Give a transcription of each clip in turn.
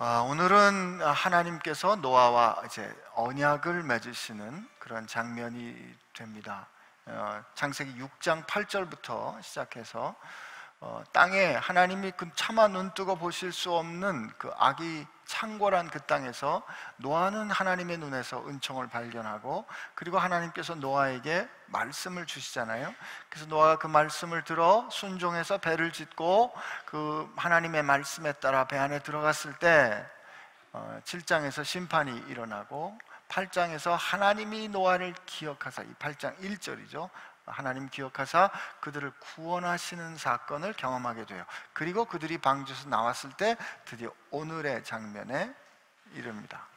오늘은 하나님께서 노아와 이제 언약을 맺으시는 그런 장면이 됩니다. 창세기 6장 8절부터 시작해서 땅에 하나님이 그 차마 눈뜨고 보실 수 없는 그 악이 창궐한 그 땅에서 노아는 하나님의 눈에서 은총을 발견하고, 그리고 하나님께서 노아에게 말씀을 주시잖아요. 그래서 노아가 그 말씀을 들어 순종해서 배를 짓고 그 하나님의 말씀에 따라 배 안에 들어갔을 때 7장에서 심판이 일어나고 8장에서 하나님이 노아를 기억하사, 이 8장 1절이죠. 하나님 기억하사 그들을 구원하시는 사건을 경험하게 돼요. 그리고 그들이 방주에서 나왔을 때 드디어 오늘의 장면에 이릅니다.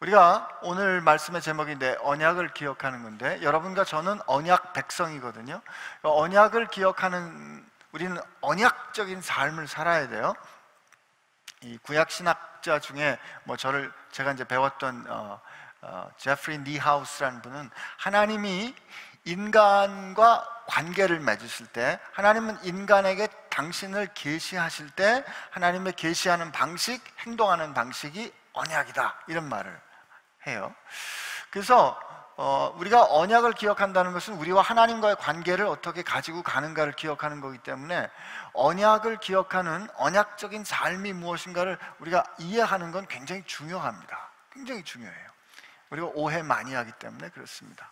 우리가 오늘 말씀의 제목인데 언약을 기억하는 건데, 여러분과 저는 언약 백성이거든요. 언약을 기억하는, 우리는 언약적인 삶을 살아야 돼요. 이 구약 신학자 중에 제가 이제 배웠던 제프리 니하우스라는 분은, 하나님이 인간과 관계를 맺으실 때, 하나님은 인간에게 당신을 계시하실 때 하나님의 계시하는 방식, 행동하는 방식이 언약이다, 이런 말을 해요. 그래서 우리가 언약을 기억한다는 것은 우리와 하나님과의 관계를 어떻게 가지고 가는가를 기억하는 거기 때문에, 언약을 기억하는 언약적인 삶이 무엇인가를 우리가 이해하는 건 굉장히 중요합니다. 굉장히 중요해요. 우리가 오해 많이 하기 때문에 그렇습니다.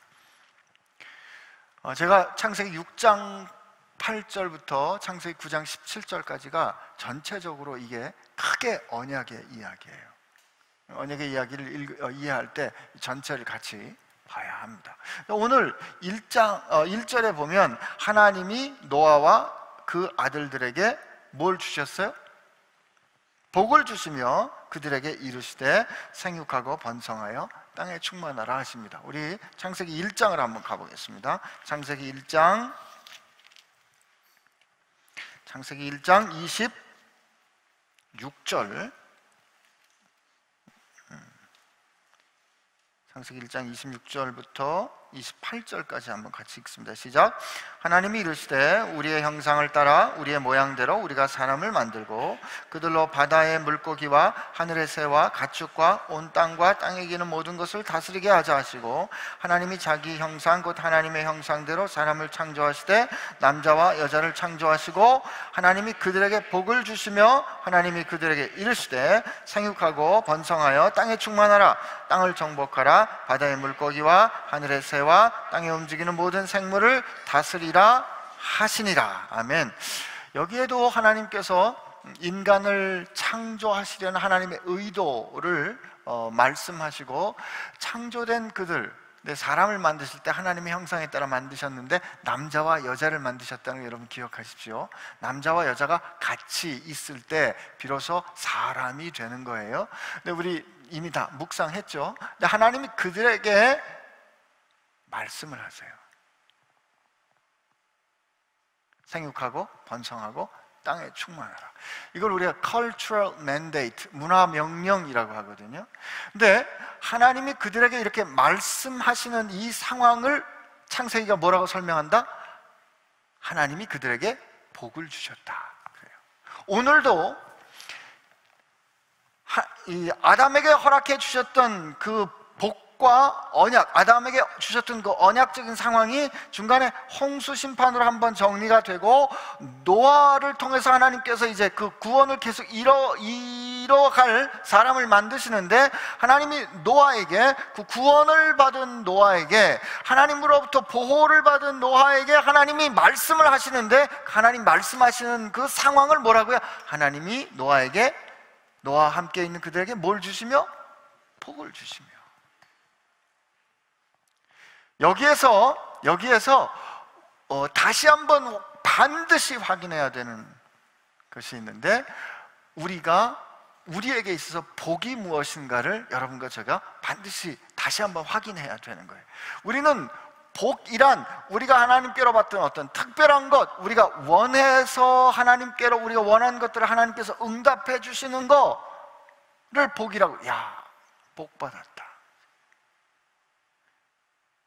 제가 창세기 6장 8절부터 창세기 9장 17절까지가 전체적으로 이게 크게 언약의 이야기예요. 언약의 이야기를 이해할 때 전체를 같이 봐야 합니다. 오늘 1절에 보면 하나님이 노아와 그 아들들에게 뭘 주셨어요? 복을 주시며 그들에게 이르시되 생육하고 번성하여 땅에 충만하라 하십니다. 우리 창세기 1장을 한번 가보겠습니다. 창세기 1장 26절, 창세기 1장 26절부터 28절까지 한번 같이 읽습니다. 시작. 하나님이 이르시되 우리의 형상을 따라 우리의 모양대로 우리가 사람을 만들고 그들로 바다의 물고기와 하늘의 새와 가축과 온 땅과 땅에 기는 모든 것을 다스리게 하자 하시고, 하나님이 자기 형상 곧 하나님의 형상대로 사람을 창조하시되 남자와 여자를 창조하시고, 하나님이 그들에게 복을 주시며 하나님이 그들에게 이르시되 생육하고 번성하여 땅에 충만하라. 땅을 정복하라. 바다의 물고기와 하늘의 새와 땅에 움직이는 모든 생물을 다스리라 하시니라. 아멘. 여기에도 하나님께서 인간을 창조하시려는 하나님의 의도를 말씀하시고, 창조된 그들, 사람을 만드실 때 하나님의 형상에 따라 만드셨는데 남자와 여자를 만드셨다는 걸 여러분 기억하십시오. 남자와 여자가 같이 있을 때 비로소 사람이 되는 거예요. 근데 우리 이미 다 묵상했죠. 근데 하나님이 그들에게 말씀을 하세요. 생육하고 번성하고 땅에 충만하라. 이걸 우리가 cultural mandate, 문화 명령이라고 하거든요. 근데 하나님이 그들에게 이렇게 말씀하시는 이 상황을 창세기가 뭐라고 설명한다? 하나님이 그들에게 복을 주셨다. 그래요. 오늘도 이 아담에게 허락해 주셨던 그 복과 언약, 아담에게 주셨던 그 언약적인 상황이 중간에 홍수 심판으로 한번 정리가 되고, 노아를 통해서 하나님께서 이제 그 구원을 계속 이뤄갈 사람을 만드시는데, 하나님이 노아에게, 그 구원을 받은 노아에게, 하나님으로부터 보호를 받은 노아에게 하나님이 말씀을 하시는데, 하나님 말씀하시는 그 상황을 뭐라고요? 하나님이 노아에게, 노아와 함께 있는 그들에게 뭘 주시며? 복을 주시며. 여기에서 다시 한번 반드시 확인해야 되는 것이 있는데, 우리에게 있어서 복이 무엇인가를 여러분과 제가 반드시 다시 한번 확인해야 되는 거예요. 우리는 복이란 우리가 하나님께로 받던 어떤 특별한 것, 우리가 원해서 하나님께로 우리가 원하는 것들을 하나님께서 응답해 주시는 거를 복이라고. 야, 복 받았다.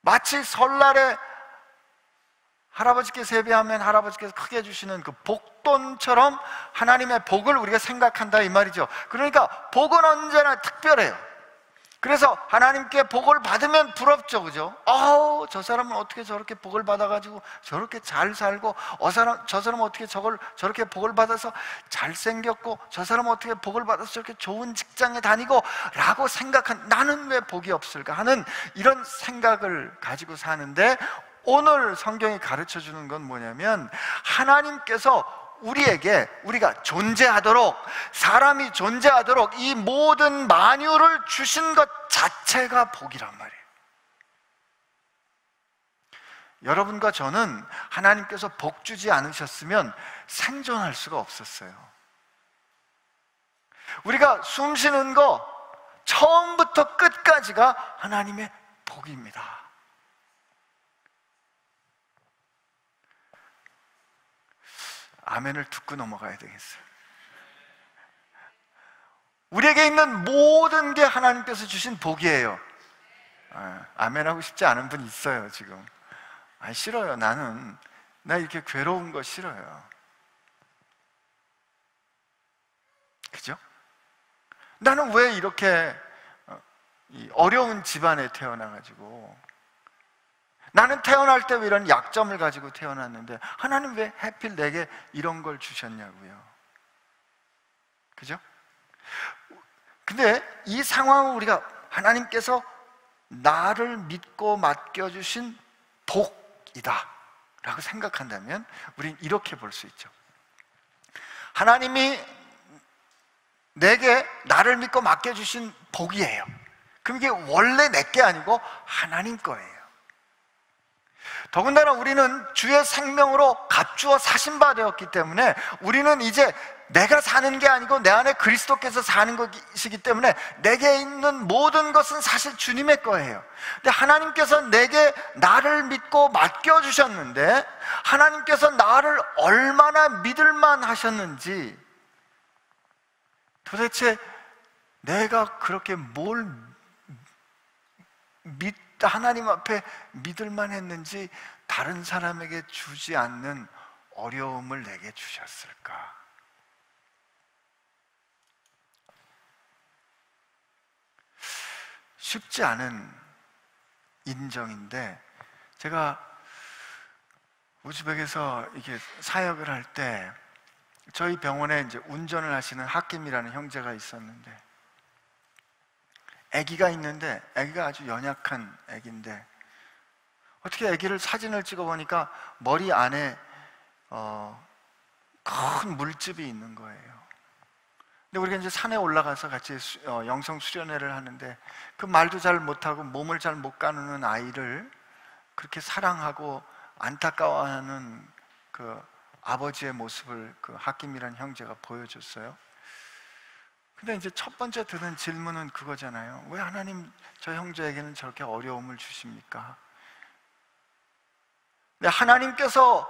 마치 설날에 할아버지께 세배하면 할아버지께서 크게 주시는 그 복 목돈처럼 하나님의 복을 우리가 생각한다 이 말이죠. 그러니까 복은 언제나 특별해요. 그래서 하나님께 복을 받으면 부럽죠, 그죠? 저 사람은 어떻게 저렇게 복을 받아가지고 저렇게 잘 살고, 저 사람은 어떻게 저렇게 복을 받아서 잘생겼고, 저 사람은 어떻게 복을 받아서 저렇게 좋은 직장에 다니고 라고 생각한, 나는 왜 복이 없을까 하는 이런 생각을 가지고 사는데, 오늘 성경이 가르쳐 주는 건 뭐냐면, 하나님께서 우리가 존재하도록, 사람이 존재하도록 이 모든 만유를 주신 것 자체가 복이란 말이에요. 여러분과 저는 하나님께서 복 주지 않으셨으면 생존할 수가 없었어요. 우리가 숨 쉬는 거 처음부터 끝까지가 하나님의 복입니다. 아멘을 듣고 넘어가야 되겠어요. 우리에게 있는 모든 게 하나님께서 주신 복이에요. 아멘하고 싶지 않은 분 있어요 지금. 싫어요. 나 이렇게 괴로운 거 싫어요. 그죠? 나는 왜 이렇게 어려운 집안에 태어나가지고, 나는 태어날 때 왜 이런 약점을 가지고 태어났는데 하나님 왜 하필 내게 이런 걸 주셨냐고요. 그죠? 근데 이 상황을 우리가 하나님께서 나를 믿고 맡겨주신 복이다 라고 생각한다면 우리는 이렇게 볼 수 있죠. 하나님이 내게 나를 믿고 맡겨주신 복이에요. 그럼 이게 원래 내게 아니고 하나님 거예요. 더군다나 우리는 주의 생명으로 값주어 사신 바 되었기 때문에 우리는 이제 내가 사는 게 아니고 내 안에 그리스도께서 사는 것이기 때문에 내게 있는 모든 것은 사실 주님의 거예요. 근데 하나님께서 내게 나를 믿고 맡겨주셨는데, 하나님께서 나를 얼마나 믿을만 하셨는지, 도대체 내가 그렇게 뭘 하나님 앞에 믿을만 했는지 다른 사람에게 주지 않는 어려움을 내게 주셨을까? 쉽지 않은 인정인데, 제가 우즈벡에서 이게 사역을 할 때 저희 병원에 이제 운전을 하시는 하킴이라는 형제가 있었는데, 아기가 있는데, 아기가 아주 연약한 아기인데, 어떻게 아기를 사진을 찍어보니까 머리 안에 큰 물집이 있는 거예요. 근데 우리가 이제 산에 올라가서 같이 영성 수련회를 하는데, 그 말도 잘 못하고 몸을 잘 못 가누는 아이를 그렇게 사랑하고 안타까워하는 그 아버지의 모습을 그 하킴이라는 형제가 보여줬어요. 근데 이제 첫 번째 드는 질문은 그거잖아요. 왜 하나님 저 형제에게는 저렇게 어려움을 주십니까? 근데 하나님께서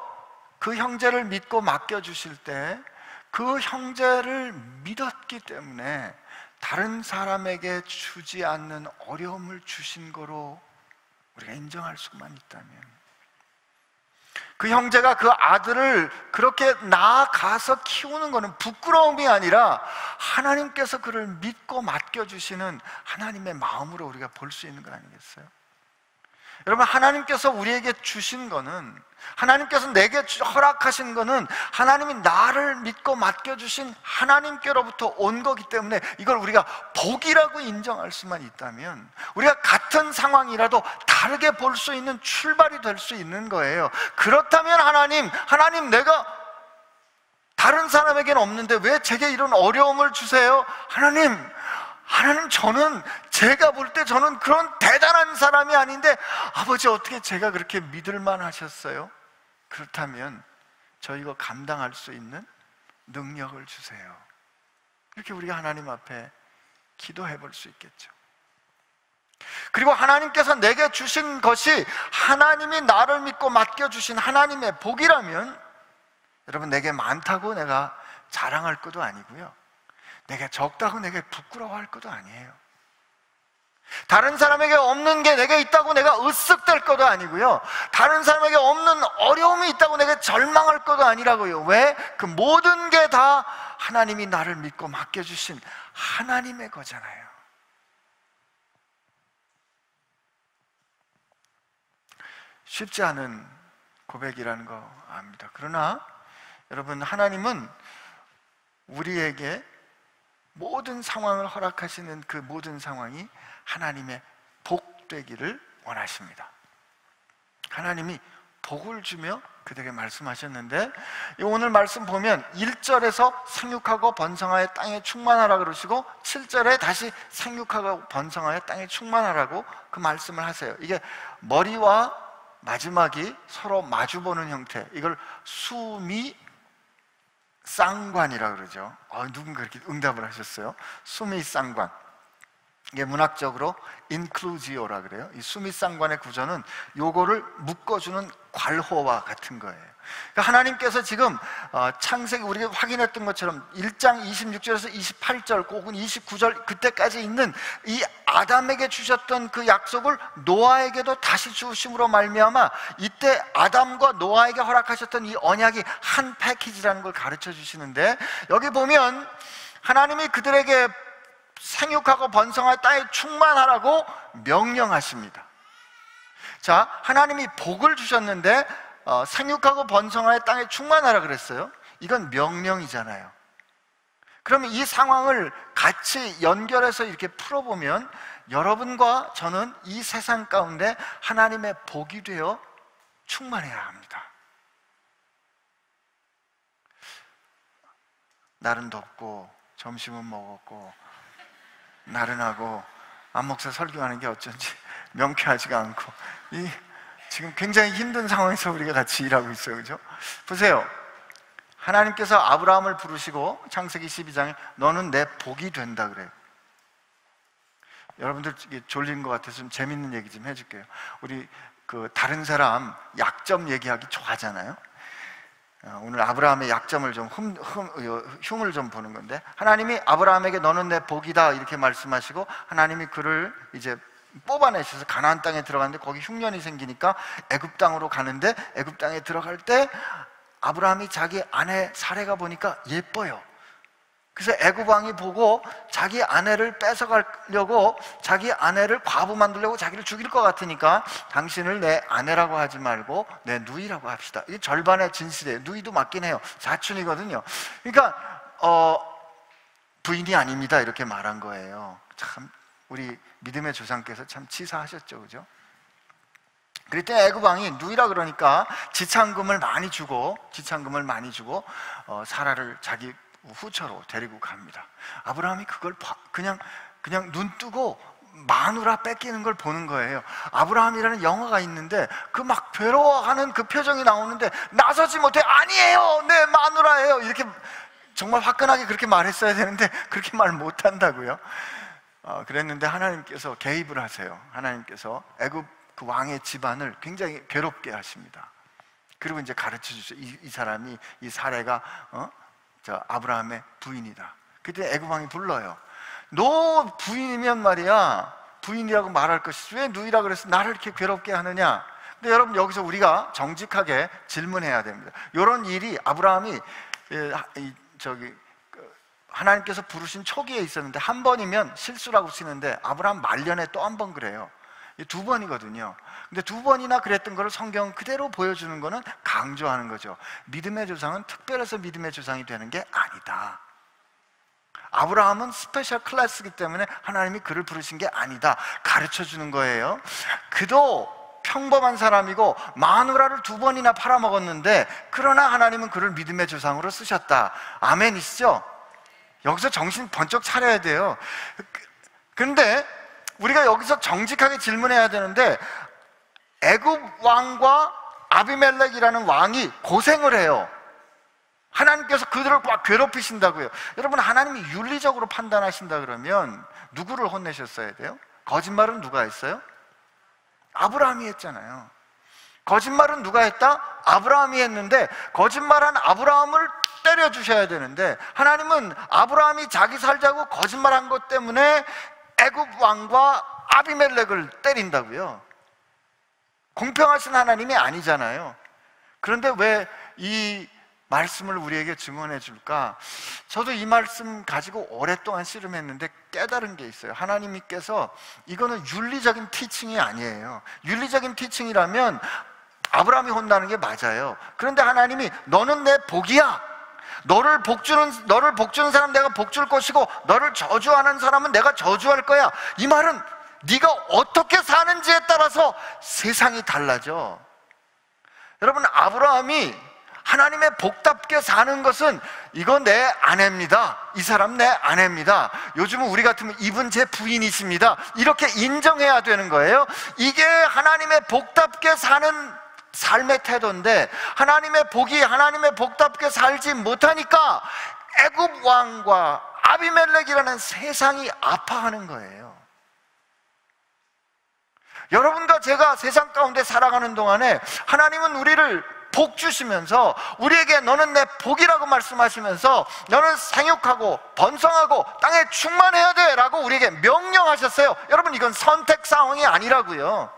그 형제를 믿고 맡겨주실 때 그 형제를 믿었기 때문에 다른 사람에게 주지 않는 어려움을 주신 거로 우리가 인정할 수만 있다면, 그 형제가 그 아들을 그렇게 나아가서 키우는 것은 부끄러움이 아니라 하나님께서 그를 믿고 맡겨주시는 하나님의 마음으로 우리가 볼 수 있는 거 아니겠어요? 여러분, 하나님께서 우리에게 주신 거는, 하나님께서 내게 허락하신 거는 하나님이 나를 믿고 맡겨주신 하나님께로부터 온 거기 때문에 이걸 우리가 복이라고 인정할 수만 있다면, 우리가 같은 상황이라도 다르게 볼 수 있는 출발이 될 수 있는 거예요. 그렇다면 하나님 내가 다른 사람에게는 없는데 왜 제게 이런 어려움을 주세요? 하나님 저는 제가 볼 때 저는 그런 대단한 사람이 아닌데 아버지 어떻게 제가 그렇게 믿을만 하셨어요? 그렇다면 저 이거 감당할 수 있는 능력을 주세요. 이렇게 우리가 하나님 앞에 기도해 볼 수 있겠죠. 그리고 하나님께서 내게 주신 것이 하나님이 나를 믿고 맡겨주신 하나님의 복이라면, 여러분, 내게 많다고 내가 자랑할 것도 아니고요, 내게 적다고 내게 부끄러워할 것도 아니에요. 다른 사람에게 없는 게 내게 있다고 내가 으쓱될 것도 아니고요, 다른 사람에게 없는 어려움이 있다고 내가 절망할 것도 아니라고요. 왜? 그 모든 게 다 하나님이 나를 믿고 맡겨주신 하나님의 거잖아요. 쉽지 않은 고백이라는 거 압니다. 그러나 여러분, 하나님은 우리에게 모든 상황을 허락하시는 그 모든 상황이 하나님의 복 되기를 원하십니다. 하나님이 복을 주며 그들에게 말씀하셨는데, 오늘 말씀 보면 1절에서 생육하고 번성하여 땅에 충만하라 그러시고 7절에 다시 생육하고 번성하여 땅에 충만하라고 그 말씀을 하세요. 이게 머리와 마지막이 서로 마주보는 형태, 이걸 수미 쌍관이라 그러죠. 누군가 이렇게 응답을 하셨어요. 수미 쌍관. 이게 문학적으로 인클루지오라 그래요. 이 수미 쌍관의 구조는 요거를 묶어주는 괄호와 같은 거예요. 그러니까 하나님께서 지금 창세기 우리가 확인했던 것처럼 1장 26절에서 28절 혹은 29절 그때까지 있는 이 아담에게 주셨던 그 약속을 노아에게도 다시 주심으로 말미암아 이때 아담과 노아에게 허락하셨던 이 언약이 한 패키지라는 걸 가르쳐 주시는데, 여기 보면 하나님이 그들에게 생육하고 번성하여 땅에 충만하라고 명령하십니다. 자, 하나님이 복을 주셨는데 생육하고 번성하여 땅에 충만하라 그랬어요. 이건 명령이잖아요. 그러면 이 상황을 같이 연결해서 이렇게 풀어보면 여러분과 저는 이 세상 가운데 하나님의 복이 되어 충만해야 합니다. 날은 덥고 점심은 먹었고 나른하고 안 목사 설교하는 게 어쩐지 명쾌하지가 않고 지금 굉장히 힘든 상황에서 우리가 같이 일하고 있어요. 그죠? 보세요. 하나님께서 아브라함을 부르시고 창세기 12장에 너는 내 복이 된다 그래요. 여러분들 졸린 것 같아서 좀 재밌는 얘기 좀 해줄게요. 우리 다른 사람 약점 얘기하기 좋아하잖아요. 오늘 아브라함의 약점을 좀 흉을 좀 보는 건데, 하나님이 아브라함에게 너는 내 복이다 이렇게 말씀하시고 하나님이 그를 이제 뽑아내셔서 가나안 땅에 들어갔는데 거기 흉년이 생기니까 애굽 땅으로 가는데, 애굽 땅에 들어갈 때 아브라함이 자기 아내 사레가 보니까 예뻐요. 그래서 애굽 왕이 보고 자기 아내를 뺏어가려고, 자기 아내를 과부 만들려고 자기를 죽일 것 같으니까 당신을 내 아내라고 하지 말고 내 누이라고 합시다. 이게 절반의 진실이에요. 누이도 맞긴 해요. 사촌이거든요. 그러니까 부인이 아닙니다 이렇게 말한 거예요. 참 우리 믿음의 조상께서 참 치사하셨죠. 그죠? 그랬더니 애굽 왕이 누이라 그러니까 지참금을 많이 주고 사라를 자기 후처로 데리고 갑니다. 아브라함이 그걸 그냥 눈 뜨고 마누라 뺏기는 걸 보는 거예요. 아브라함이라는 영화가 있는데 그 막 괴로워하는 그 표정이 나오는데 나서지 못해 아니에요 내 마누라예요 이렇게 정말 화끈하게 그렇게 말했어야 되는데 그렇게 말 못한다고요. 그랬는데 하나님께서 개입을 하세요. 하나님께서 애굽 그 왕의 집안을 굉장히 괴롭게 하십니다. 그리고 이제 가르쳐 주죠. 이 사람이, 이 사레가 저 아브라함의 부인이다. 그때 애굽 왕이 불러요. 너 부인이면 말이야 부인이라고 말할 것이지 왜 누이라 그래서 나를 이렇게 괴롭게 하느냐. 근데 여러분 여기서 우리가 정직하게 질문해야 됩니다. 이런 일이 아브라함이 하나님께서 부르신 초기에 있었는데 한 번이면 실수라고 치는데 아브라함 말년에 또 한 번 그래요. 두 번이거든요. 근데 두 번이나 그랬던 거를 성경 그대로 보여주는 거는 강조하는 거죠. 믿음의 조상은 특별해서 믿음의 조상이 되는 게 아니다. 아브라함은 스페셜 클래스이기 때문에 하나님이 그를 부르신 게 아니다 가르쳐 주는 거예요. 그도 평범한 사람이고 마누라를 두 번이나 팔아먹었는데 그러나 하나님은 그를 믿음의 조상으로 쓰셨다. 아멘이시죠? 여기서 정신 번쩍 차려야 돼요. 그런데 우리가 여기서 정직하게 질문해야 되는데 애굽 왕과 아비멜렉이라는 왕이 고생을 해요. 하나님께서 그들을 막 괴롭히신다고요. 여러분 하나님이 윤리적으로 판단하신다 그러면 누구를 혼내셨어야 돼요? 거짓말은 누가 했어요? 아브라함이 했잖아요. 거짓말은 누가 했다? 아브라함이 했는데 거짓말한 아브라함을 때려주셔야 되는데 하나님은 아브라함이 자기 살자고 거짓말한 것 때문에 애굽 왕과 아비멜렉을 때린다고요? 공평하신 하나님이 아니잖아요. 그런데 왜 이 말씀을 우리에게 증언해 줄까? 저도 이 말씀 가지고 오랫동안 씨름했는데 깨달은 게 있어요. 하나님께서 이거는 윤리적인 티칭이 아니에요. 윤리적인 티칭이라면 아브라함이 혼나는 게 맞아요. 그런데 하나님이 너는 내 복이야. 너를 복주는 사람 내가 복줄 것이고 너를 저주하는 사람은 내가 저주할 거야. 이 말은 네가 어떻게 사는지에 따라서 세상이 달라져. 여러분, 아브라함이 하나님의 복답게 사는 것은 이거 내 아내입니다. 이 사람 내 아내입니다. 요즘은 우리 같으면 이분 제 부인이십니다. 이렇게 인정해야 되는 거예요. 이게 하나님의 복답게 사는 삶의 태도인데 하나님의 복이 하나님의 복답게 살지 못하니까 애굽 왕과 아비멜렉이라는 세상이 아파하는 거예요. 여러분과 제가 세상 가운데 살아가는 동안에 하나님은 우리를 복 주시면서 우리에게 너는 내 복이라고 말씀하시면서 너는 생육하고 번성하고 땅에 충만해야 돼 라고 우리에게 명령하셨어요. 여러분, 이건 선택 상황이 아니라고요.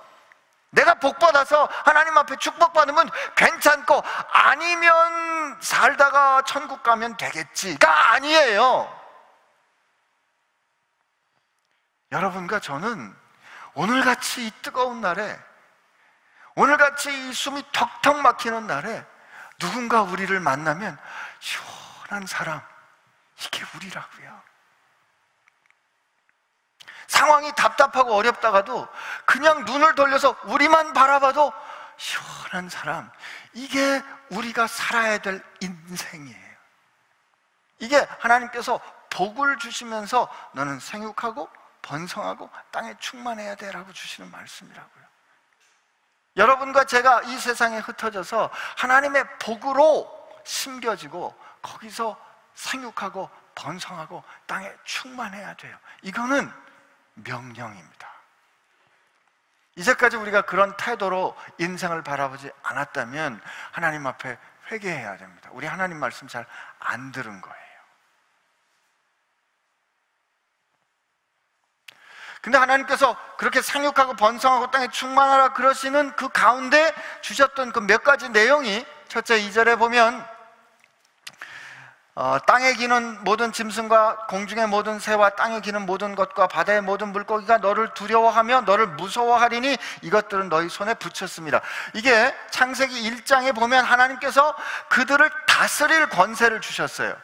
내가 복 받아서 하나님 앞에 축복받으면 괜찮고 아니면 살다가 천국 가면 되겠지가 아니에요. 여러분과 저는 오늘같이 이 뜨거운 날에, 오늘같이 이 숨이 턱턱 막히는 날에 누군가 우리를 만나면 시원한 사람, 이게 우리라고요. 상황이 답답하고 어렵다가도 그냥 눈을 돌려서 우리만 바라봐도 시원한 사람, 이게 우리가 살아야 될 인생이에요. 이게 하나님께서 복을 주시면서 너는 생육하고 번성하고 땅에 충만해야 돼 라고 주시는 말씀이라고요. 여러분과 제가 이 세상에 흩어져서 하나님의 복으로 심겨지고 거기서 생육하고 번성하고 땅에 충만해야 돼요. 이거는 명령입니다. 이제까지 우리가 그런 태도로 인생을 바라보지 않았다면 하나님 앞에 회개해야 됩니다. 우리 하나님 말씀 잘 안 들은 거예요. 근데 하나님께서 그렇게 생육하고 번성하고 땅에 충만하라 그러시는 그 가운데 주셨던 그 몇 가지 내용이, 첫째 2절에 보면 땅에 기는 모든 짐승과 공중의 모든 새와 땅에 기는 모든 것과 바다의 모든 물고기가 너를 두려워하며 너를 무서워하리니 이것들은 너희 손에 붙였습니다. 이게 창세기 1장에 보면 하나님께서 그들을 다스릴 권세를 주셨어요.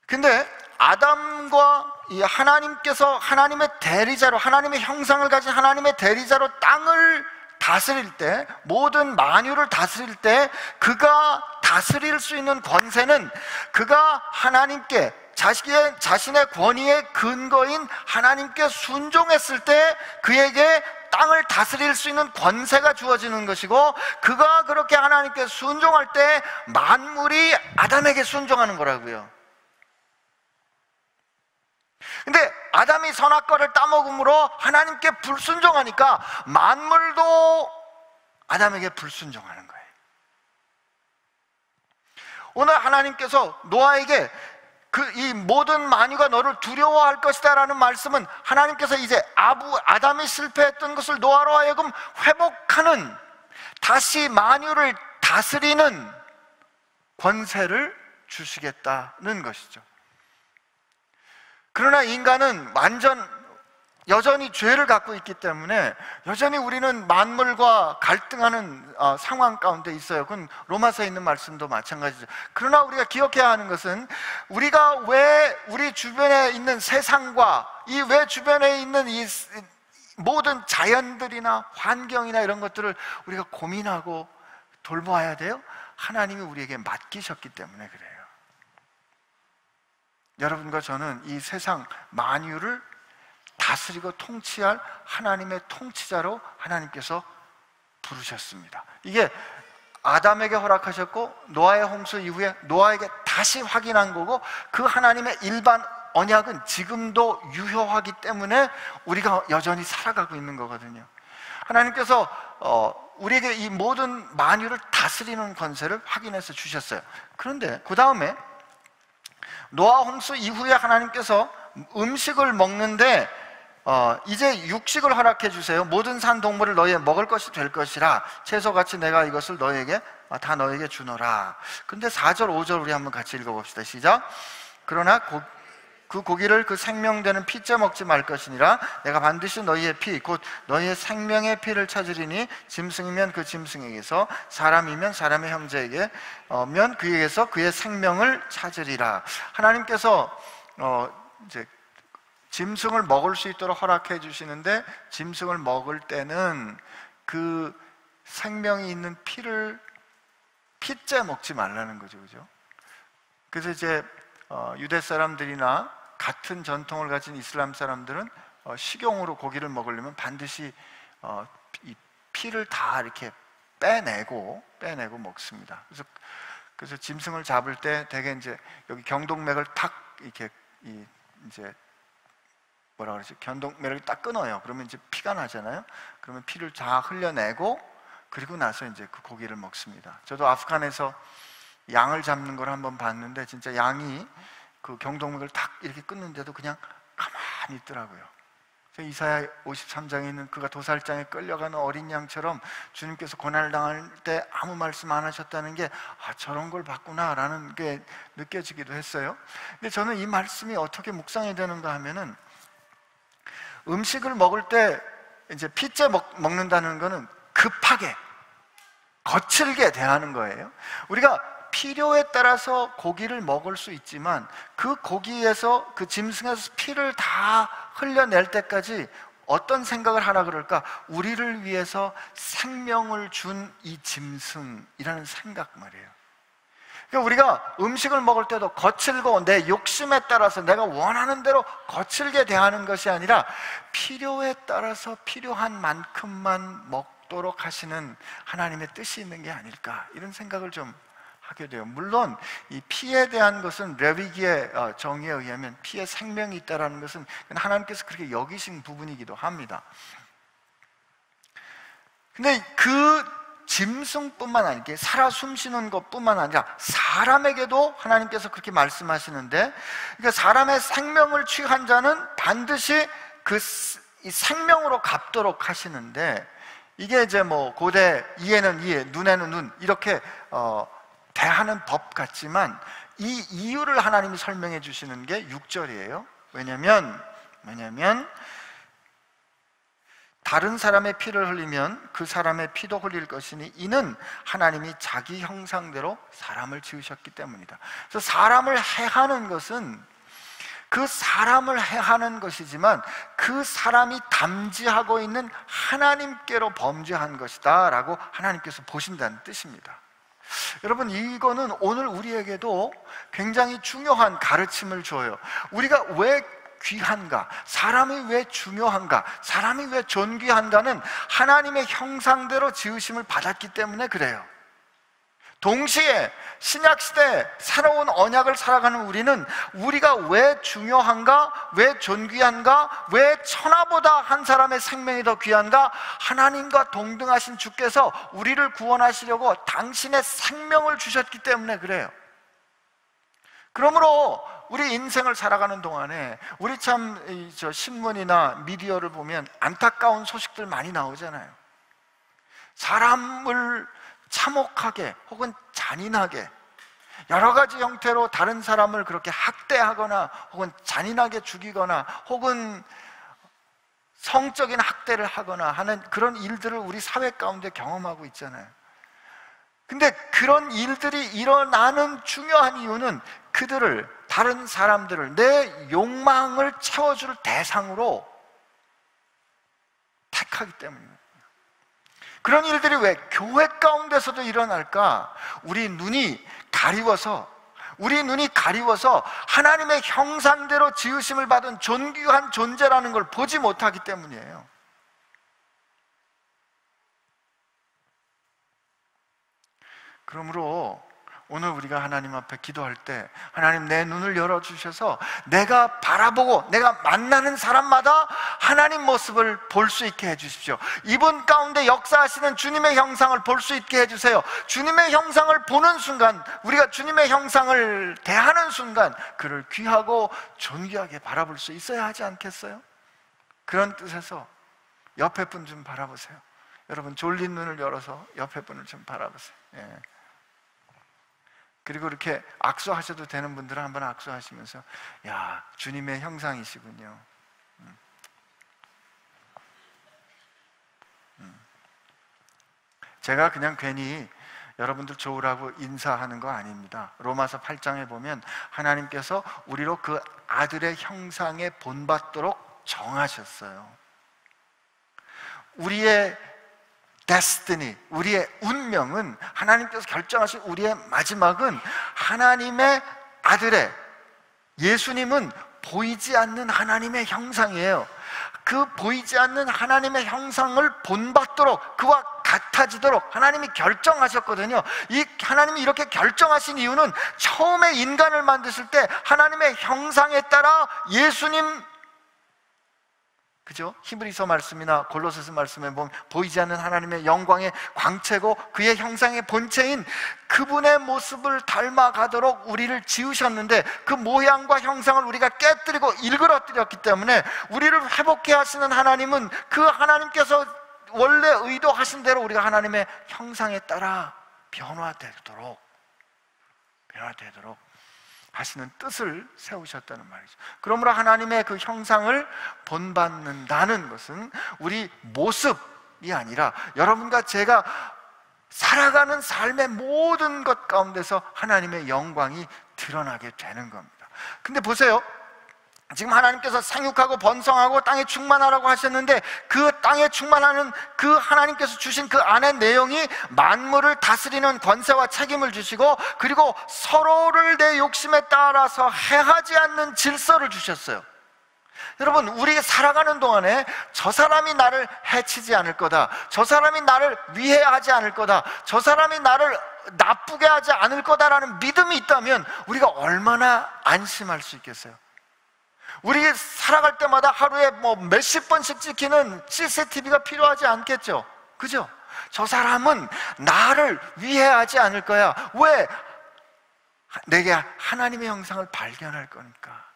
근데 아담과 이 하나님께서 하나님의 대리자로, 하나님의 형상을 가진 하나님의 대리자로 땅을 다스릴 때, 모든 만유를 다스릴 때 그가 다스릴 수 있는 권세는 그가 하나님께 자신의 권위의 근거인 하나님께 순종했을 때 그에게 땅을 다스릴 수 있는 권세가 주어지는 것이고, 그가 그렇게 하나님께 순종할 때 만물이 아담에게 순종하는 거라고요. 근데 아담이 선악과를 따먹음으로 하나님께 불순종하니까 만물도 아담에게 불순종하는 거예요. 오늘 하나님께서 노아에게 이 모든 만유가 너를 두려워할 것이다 라는 말씀은 하나님께서 이제 아담이 실패했던 것을 노아로 하여금 회복하는, 다시 만유를 다스리는 권세를 주시겠다는 것이죠. 그러나 인간은 여전히 죄를 갖고 있기 때문에 여전히 우리는 만물과 갈등하는 상황 가운데 있어요. 그건 로마서에 있는 말씀도 마찬가지죠. 그러나 우리가 기억해야 하는 것은 우리가 왜 우리 주변에 있는 세상과 왜 주변에 있는 이 모든 자연들이나 환경이나 이런 것들을 우리가 고민하고 돌봐야 돼요? 하나님이 우리에게 맡기셨기 때문에 그래요. 여러분과 저는 이 세상 만유를 다스리고 통치할 하나님의 통치자로 하나님께서 부르셨습니다. 이게 아담에게 허락하셨고 노아의 홍수 이후에 노아에게 다시 확인한 거고, 그 하나님의 일반 언약은 지금도 유효하기 때문에 우리가 여전히 살아가고 있는 거거든요. 하나님께서 우리에게 이 모든 만유를 다스리는 권세를 확인해서 주셨어요. 그런데 그 다음에 노아 홍수 이후에 하나님께서 음식을 먹는데 이제 육식을 허락해 주세요. 모든 산 동물을 너희의 먹을 것이 될 것이라. 채소같이 내가 이것을 너희에게 다 너희에게 주노라. 근데 4절 5절 우리 한번 같이 읽어봅시다. 시작. 그러나 그 고기를 그 생명되는 피째 먹지 말 것이니라. 내가 반드시 너희의 피 곧 너희의 생명의 피를 찾으리니 짐승이면 그 짐승에게서 사람이면 사람의 형제에게 면 그에게서 그의 생명을 찾으리라. 하나님께서 이제 짐승을 먹을 수 있도록 허락해 주시는데, 짐승을 먹을 때는 그 생명이 있는 피째 먹지 말라는 거죠, 그죠? 그래서 이제 유대 사람들이나 같은 전통을 가진 이슬람 사람들은 식용으로 고기를 먹으려면 반드시 이 피를 다 이렇게 빼내고 먹습니다. 그래서 짐승을 잡을 때 대개 이제 여기 경동맥을 탁 이렇게 이제 뭐라 그러지? 경동맥을 딱 끊어요. 그러면 이제 피가 나잖아요. 그러면 피를 다 흘려내고 그리고 나서 이제 그 고기를 먹습니다. 저도 아프간에서 양을 잡는 걸 한번 봤는데 진짜 양이 그 경동맥을 탁 이렇게 끊는데도 그냥 가만히 있더라고요. 이사야 53장에 있는 그가 도살장에 끌려가는 어린 양처럼 주님께서 고난을 당할 때 아무 말씀 안 하셨다는 게 저런 걸 봤구나라는 게 느껴지기도 했어요. 근데 저는 이 말씀이 어떻게 묵상이 되는가 하면은, 음식을 먹을 때 이제 피째 먹는다는 거는 급하게 거칠게 대하는 거예요. 우리가 필요에 따라서 고기를 먹을 수 있지만 그 고기에서, 그 짐승에서 피를 다 흘려낼 때까지 어떤 생각을 하라 그럴까? 우리를 위해서 생명을 준 이 짐승이라는 생각 말이에요. 그러니까 우리가 음식을 먹을 때도 거칠고 내 욕심에 따라서 내가 원하는 대로 거칠게 대하는 것이 아니라 필요에 따라서 필요한 만큼만 먹도록 하시는 하나님의 뜻이 있는 게 아닐까, 이런 생각을 좀 하게 돼요. 물론 이 피에 대한 것은 레위기의 정의에 의하면 피에 생명이 있다는 것은 하나님께서 그렇게 여기신 부분이기도 합니다. 근데 그 짐승뿐만 아니라 살아 숨쉬는 것뿐만 아니라 사람에게도 하나님께서 그렇게 말씀하시는데, 그러니까 사람의 생명을 취한 자는 반드시 이 생명으로 갚도록 하시는데, 이게 이제 뭐 고대 이에는 이에, 눈에는 눈, 이렇게 대하는 법 같지만 이 이유를 하나님이 설명해 주시는 게 6절이에요. 왜냐면 다른 사람의 피를 흘리면 그 사람의 피도 흘릴 것이니 이는 하나님이 자기 형상대로 사람을 지으셨기 때문이다. 그래서 사람을 해하는 것은 그 사람을 해하는 것이지만 그 사람이 담지하고 있는 하나님께로 범죄한 것이다 라고 하나님께서 보신다는 뜻입니다. 여러분, 이거는 오늘 우리에게도 굉장히 중요한 가르침을 줘요. 우리가 왜 귀한가? 사람이 왜 중요한가? 사람이 왜 존귀한가는 하나님의 형상대로 지으심을 받았기 때문에 그래요. 동시에 신약시대 새로운 언약을 살아가는 우리는 우리가 왜 중요한가? 왜 존귀한가? 왜 천하보다 한 사람의 생명이 더 귀한가? 하나님과 동등하신 주께서 우리를 구원하시려고 당신의 생명을 주셨기 때문에 그래요. 그러므로 우리 인생을 살아가는 동안에 우리 참 신문이나 미디어를 보면 안타까운 소식들 많이 나오잖아요. 사람을 참혹하게 혹은 잔인하게 여러 가지 형태로 다른 사람을 그렇게 학대하거나 혹은 잔인하게 죽이거나 혹은 성적인 학대를 하거나 하는 그런 일들을 우리 사회 가운데 경험하고 있잖아요. 근데 그런 일들이 일어나는 중요한 이유는 그들을, 다른 사람들을 내 욕망을 채워줄 대상으로 택하기 때문입니다. 그런 일들이 왜 교회 가운데서도 일어날까? 우리 눈이 가리워서 하나님의 형상대로 지으심을 받은 존귀한 존재라는 걸 보지 못하기 때문이에요. 그러므로 오늘 우리가 하나님 앞에 기도할 때 하나님 내 눈을 열어주셔서 내가 바라보고 내가 만나는 사람마다 하나님 모습을 볼 수 있게 해주십시오. 이분 가운데 역사하시는 주님의 형상을 볼 수 있게 해주세요. 주님의 형상을 보는 순간, 우리가 주님의 형상을 대하는 순간 그를 귀하고 존귀하게 바라볼 수 있어야 하지 않겠어요? 그런 뜻에서 옆에 분 좀 바라보세요. 여러분 졸린 눈을 열어서 옆에 분을 좀 바라보세요. 예. 그리고 이렇게 악수하셔도 되는 분들은 한번 악수하시면서 야, 주님의 형상이시군요. 제가 그냥 괜히 여러분들 좋으라고 인사하는 거 아닙니다. 로마서 8장에 보면 하나님께서 우리로 그 아들의 형상에 본받도록 정하셨어요. 우리의 데스티니, 우리의 운명은 하나님께서 결정하신 우리의 마지막은 하나님의 아들의, 예수님은 보이지 않는 하나님의 형상이에요. 그 보이지 않는 하나님의 형상을 본받도록, 그와 같아지도록 하나님이 결정하셨거든요. 이 하나님이 이렇게 결정하신 이유는 처음에 인간을 만드실 때 하나님의 형상에 따라 예수님, 그죠? 히브리서 말씀이나 골로새서 말씀에 보면 보이지 않는 하나님의 영광의 광채고 그의 형상의 본체인 그분의 모습을 닮아가도록 우리를 지으셨는데, 그 모양과 형상을 우리가 깨뜨리고 일그러뜨렸기 때문에 우리를 회복해 하시는 하나님은 그 하나님께서 원래 의도하신 대로 우리가 하나님의 형상에 따라 변화되도록 하시는 뜻을 세우셨다는 말이죠. 그러므로 하나님의 그 형상을 본받는다는 것은 우리 모습이 아니라 여러분과 제가 살아가는 삶의 모든 것 가운데서 하나님의 영광이 드러나게 되는 겁니다. 근데 보세요, 지금 하나님께서 생육하고 번성하고 땅에 충만하라고 하셨는데 그 땅에 충만하는 그 하나님께서 주신 그 안의 내용이 만물을 다스리는 권세와 책임을 주시고, 그리고 서로를 내 욕심에 따라서 해하지 않는 질서를 주셨어요. 여러분, 우리가 살아가는 동안에 저 사람이 나를 해치지 않을 거다, 저 사람이 나를 위해하지 않을 거다, 저 사람이 나를 나쁘게 하지 않을 거다라는 믿음이 있다면 우리가 얼마나 안심할 수 있겠어요? 우리 살아갈 때마다 하루에 몇십 번씩 찍히는 CCTV가 필요하지 않겠죠? 그죠? 저 사람은 나를 위해하지 않을 거야. 왜? 내게 하나님의 형상을 발견할 거니까.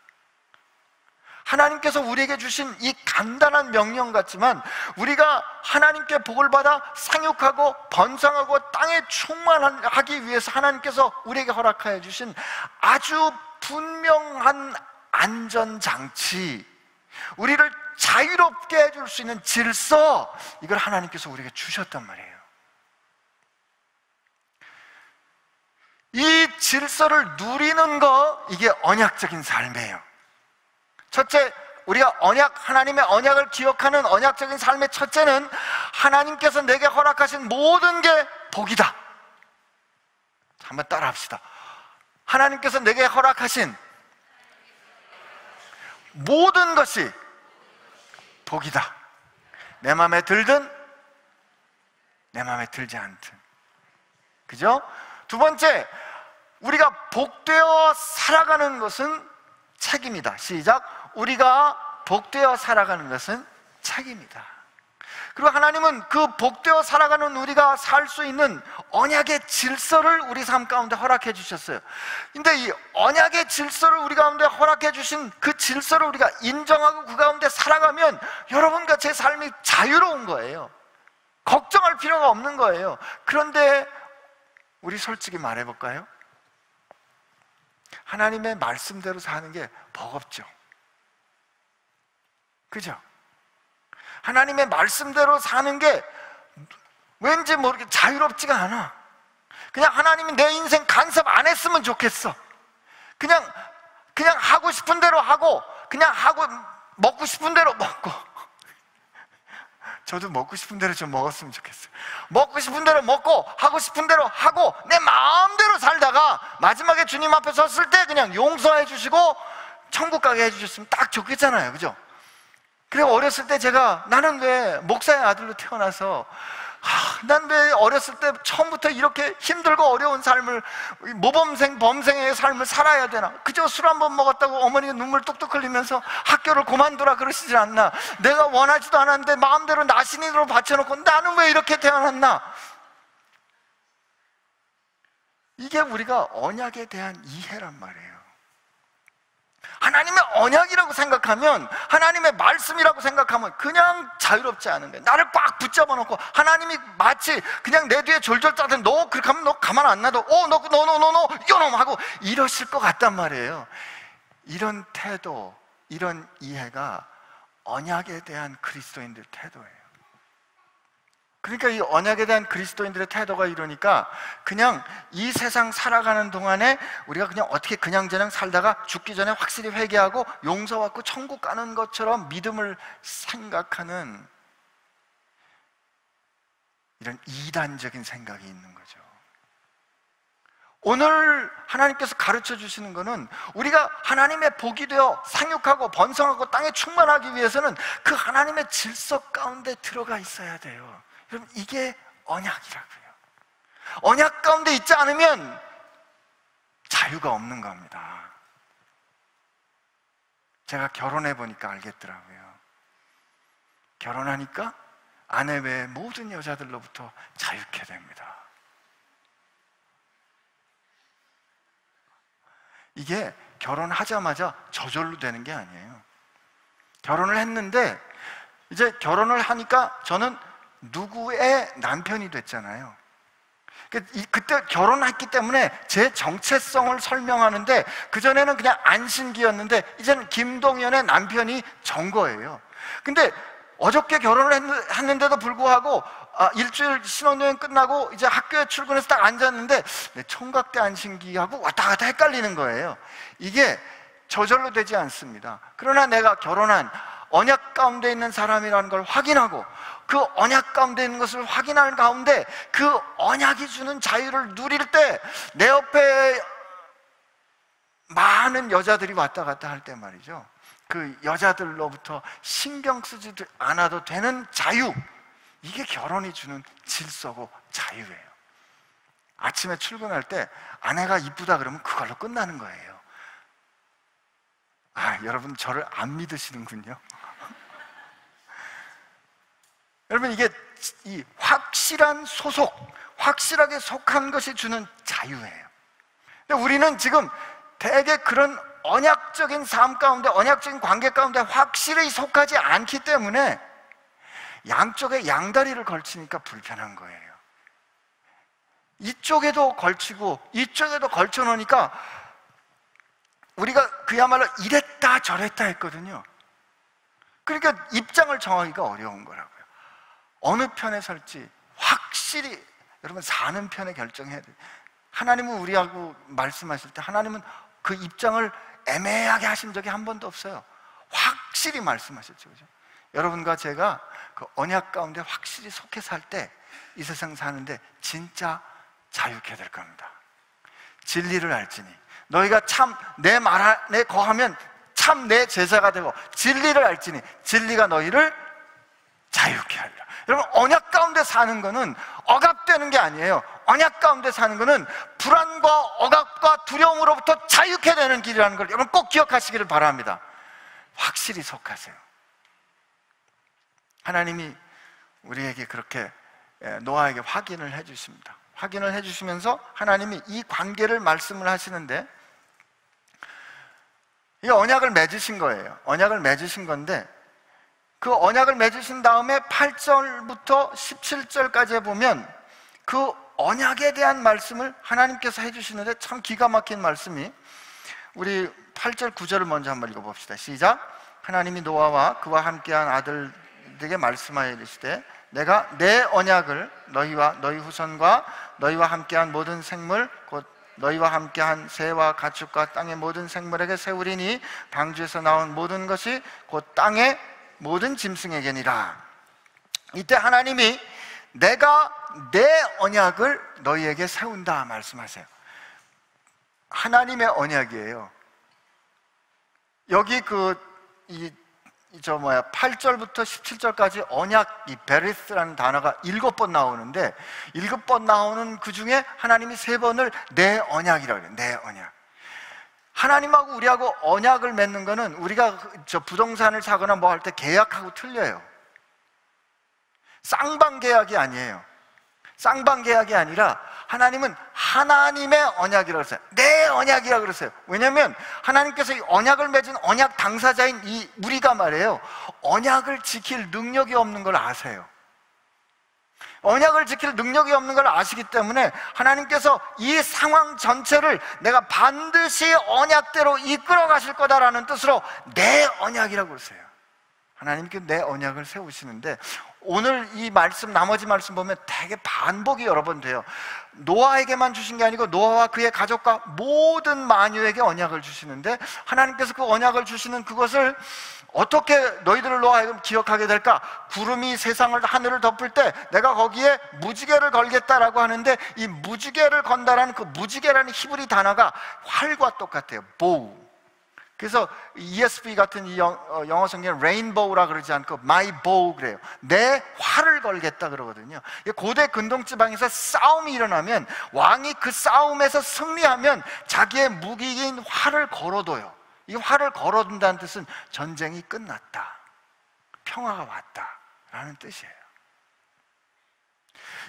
하나님께서 우리에게 주신 이 간단한 명령 같지만 우리가 하나님께 복을 받아 생육하고 번성하고 땅에 충만하기 위해서 하나님께서 우리에게 허락하여 주신 아주 분명한 안전장치, 우리를 자유롭게 해줄 수 있는 질서, 이걸 하나님께서 우리에게 주셨단 말이에요. 이 질서를 누리는 거, 이게 언약적인 삶이에요. 첫째, 우리가 하나님의 언약을 기억하는 언약적인 삶의 첫째는 하나님께서 내게 허락하신 모든 게 복이다. 한번 따라 합시다. 하나님께서 내게 허락하신 모든 것이 복이다. 내 마음에 들든 내 마음에 들지 않든. 그죠? 두 번째, 우리가 복되어 살아가는 것은 책임이다. 시작. 우리가 복되어 살아가는 것은 책임이다. 그리고 하나님은 그 복되어 살아가는 우리가 살 수 있는 언약의 질서를 우리 삶 가운데 허락해 주셨어요. 근데 이 언약의 질서를 우리 가운데 허락해 주신 그 질서를 우리가 인정하고 그 가운데 살아가면 여러분과 제 삶이 자유로운 거예요. 걱정할 필요가 없는 거예요. 그런데 우리 솔직히 말해볼까요? 하나님의 말씀대로 사는 게 버겁죠. 그죠? 하나님의 말씀대로 사는 게 왠지 모르게 자유롭지가 않아. 그냥 하나님이 내 인생 간섭 안 했으면 좋겠어. 그냥 하고 싶은 대로 하고, 그냥 하고 먹고 싶은 대로 먹고. 저도 먹고 싶은 대로 좀 먹었으면 좋겠어요. 먹고 싶은 대로 먹고 하고 싶은 대로 하고 내 마음대로 살다가 마지막에 주님 앞에 섰을 때 그냥 용서해 주시고 천국 가게 해주셨으면 딱 좋겠잖아요. 그죠? 그리고 어렸을 때 나는 왜 목사의 아들로 태어나서 난 왜 어렸을 때 처음부터 이렇게 힘들고 어려운 삶을, 모범생, 범생의 삶을 살아야 되나? 그저 술 한 번 먹었다고 어머니가 눈물 뚝뚝 흘리면서 학교를 그만두라 그러시지 않나? 내가 원하지도 않았는데 마음대로 나신인으로 바쳐놓고 나는 왜 이렇게 태어났나? 이게 우리가 언약에 대한 이해란 말이에요. 하나님의 언약이라고 생각하면, 하나님의 말씀이라고 생각하면 그냥 자유롭지 않은 거예요. 나를 꽉 붙잡아 놓고 하나님이 마치 그냥 내 뒤에 졸졸 짜든 너 그렇게 하면 너 가만 안 놔둬, 너 요놈 하고 이러실 것 같단 말이에요. 이런 태도, 이런 이해가 언약에 대한 그리스도인들 태도예요. 그러니까 이 언약에 대한 그리스도인들의 태도가 이러니까 그냥 이 세상 살아가는 동안에 우리가 그냥 어떻게 그냥저냥 살다가 죽기 전에 확실히 회개하고 용서받고 천국 가는 것처럼 믿음을 생각하는 이런 이단적인 생각이 있는 거죠. 오늘 하나님께서 가르쳐 주시는 것은 우리가 하나님의 복이 되어 상육하고 번성하고 땅에 충만하기 위해서는 그 하나님의 질서 가운데 들어가 있어야 돼요. 여러분, 이게 언약이라고요. 언약 가운데 있지 않으면 자유가 없는 겁니다. 제가 결혼해 보니까 알겠더라고요. 결혼하니까 아내 외의 모든 여자들로부터 자유케 됩니다. 이게 결혼하자마자 저절로 되는 게 아니에요. 결혼을 했는데 이제 결혼을 하니까 저는 누구의 남편이 됐잖아요. 그때 결혼했기 때문에 제 정체성을 설명하는데, 그전에는 그냥 안신기였는데 이제는 김동연의 남편이 전 거예요. 근데 어저께 결혼을 했는데도 불구하고 일주일 신혼여행 끝나고 이제 학교에 출근해서 딱 앉았는데 내 총각대 안신기하고 왔다 갔다 헷갈리는 거예요. 이게 저절로 되지 않습니다. 그러나 내가 결혼한 언약 가운데 있는 사람이라는 걸 확인하고 그 언약 가운데 있는 것을 확인하는 가운데 그 언약이 주는 자유를 누릴 때 내 옆에 많은 여자들이 왔다 갔다 할 때 말이죠, 그 여자들로부터 신경 쓰지 않아도 되는 자유, 이게 결혼이 주는 질서고 자유예요. 아침에 출근할 때 아내가 이쁘다 그러면 그걸로 끝나는 거예요. 여러분 저를 안 믿으시는군요. 여러분, 이게 이 확실한 소속, 확실하게 속한 것이 주는 자유예요. 근데 우리는 지금 되게 그런 언약적인 삶 가운데, 언약적인 관계 가운데 확실히 속하지 않기 때문에 양쪽에 양다리를 걸치니까 불편한 거예요. 이쪽에도 걸치고 이쪽에도 걸쳐 놓으니까 우리가 그야말로 이랬다 저랬다 했거든요. 그러니까 입장을 정하기가 어려운 거라고요. 어느 편에 설지 확실히 여러분 사는 편에 결정해야 돼요. 하나님은 우리하고 말씀하실 때 하나님은 그 입장을 애매하게 하신 적이 한 번도 없어요. 확실히 말씀하셨죠, 그죠? 여러분과 제가 그 언약 가운데 확실히 속해 살 때 이 세상 사는데 진짜 자유케 될 겁니다. 진리를 알지니 너희가 참 내 말 안에 거하면 참 내 제자가 되고, 진리를 알지니 진리가 너희를 자유케 하리라. 여러분, 언약 가운데 사는 거는 억압되는 게 아니에요. 언약 가운데 사는 거는 불안과 억압과 두려움으로부터 자유케 되는 길이라는 걸 여러분 꼭 기억하시기를 바랍니다. 확실히 속하세요. 하나님이 우리에게 그렇게 노아에게 확인을 해 주십니다. 확인을 해 주시면서 하나님이 이 관계를 말씀을 하시는데, 이 언약을 맺으신 거예요. 언약을 맺으신 건데, 그 언약을 맺으신 다음에 8절부터 17절까지 보면 그 언약에 대한 말씀을 하나님께서 해주시는데 참 기가 막힌 말씀이, 우리 8절 9절을 먼저 한번 읽어봅시다. 시작. 하나님이 노아와 그와 함께한 아들에게 말씀하여 이르시되 내가 내 언약을 너희와 너희 후손과 너희와 함께한 모든 생물 곧 너희와 함께한 새와 가축과 땅의 모든 생물에게 세우리니 방주에서 나온 모든 것이 곧 땅의 모든 짐승에게니라. 이때 하나님이 내가 내 언약을 너희에게 세운다 말씀하세요. 하나님의 언약이에요. 여기 이 8절부터 17절까지 언약, 이 베리스라는 단어가 7번 나오는데 7번 나오는 그 중에 하나님이 3번을 내 언약이라고 해요. 내 언약. 하나님하고 우리하고 언약을 맺는 거는 우리가 부동산을 사거나 뭐 할 때 계약하고 틀려요. 쌍방 계약이 아니에요. 쌍방 계약이 아니라 하나님은 하나님의 언약이라고 그랬어요. 내 언약이라고 그랬어요. 왜냐하면 하나님께서 이 언약을 맺은 언약 당사자인 이 우리가 말이에요, 언약을 지킬 능력이 없는 걸 아세요. 언약을 지킬 능력이 없는 걸 아시기 때문에 하나님께서 이 상황 전체를 내가 반드시 언약대로 이끌어 가실 거다라는 뜻으로 내 언약이라고 그러세요. 하나님께 내 언약을 세우시는데, 오늘 이 말씀, 나머지 말씀 보면 되게 반복이 여러 번 돼요. 노아에게만 주신 게 아니고 노아와 그의 가족과 모든 만유에게 언약을 주시는데, 하나님께서 그 언약을 주시는 그것을 어떻게 너희들로 하여금 기억하게 될까? 구름이 세상을, 하늘을 덮을 때 내가 거기에 무지개를 걸겠다라고 하는데, 이 무지개를 건다라는 그 무지개라는 히브리 단어가 활과 똑같아요. bow. 그래서 ESV 같은 이 영어 성경은 레인보우라 그러지 않고 my bow 그래요. 내 활을 걸겠다 그러거든요. 고대 근동지방에서 싸움이 일어나면 왕이 그 싸움에서 승리하면 자기의 무기인 활을 걸어둬요. 이 활을 걸어둔다는 뜻은 전쟁이 끝났다, 평화가 왔다 라는 뜻이에요.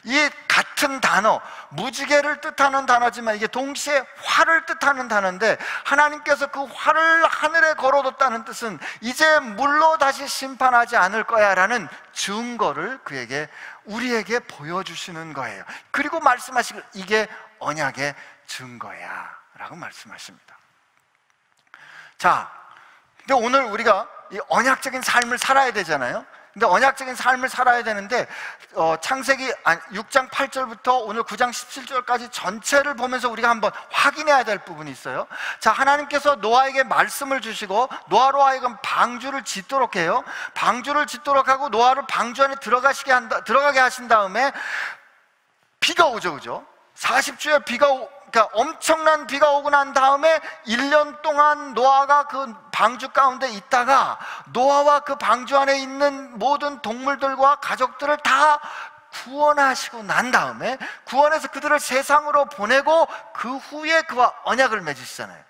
이 같은 단어, 무지개를 뜻하는 단어지만 이게 동시에 활을 뜻하는 단어인데, 하나님께서 그 활을 하늘에 걸어뒀다는 뜻은 이제 물로 다시 심판하지 않을 거야 라는 증거를 그에게, 우리에게 보여주시는 거예요. 그리고 말씀하시고 이게 언약의 증거야 라고 말씀하십니다. 자, 근데 오늘 우리가 이 언약적인 삶을 살아야 되잖아요. 근데 언약적인 삶을 살아야 되는데, 창세기 6장 8절부터 오늘 9장 17절까지 전체를 보면서 우리가 한번 확인해야 될 부분이 있어요. 자, 하나님께서 노아에게 말씀을 주시고 노아로 하여금 방주를 짓도록 해요. 방주를 짓도록 하고 노아를 방주 안에 들어가게 하신 다음에 비가 오죠, 그죠? 40주에 그러니까 엄청난 비가 오고 난 다음에 1년 동안 노아가 그 방주 가운데 있다가 노아와 그 방주 안에 있는 모든 동물들과 가족들을 다 구원하시고 난 다음에, 구원해서 그들을 세상으로 보내고 그 후에 그와 언약을 맺으시잖아요.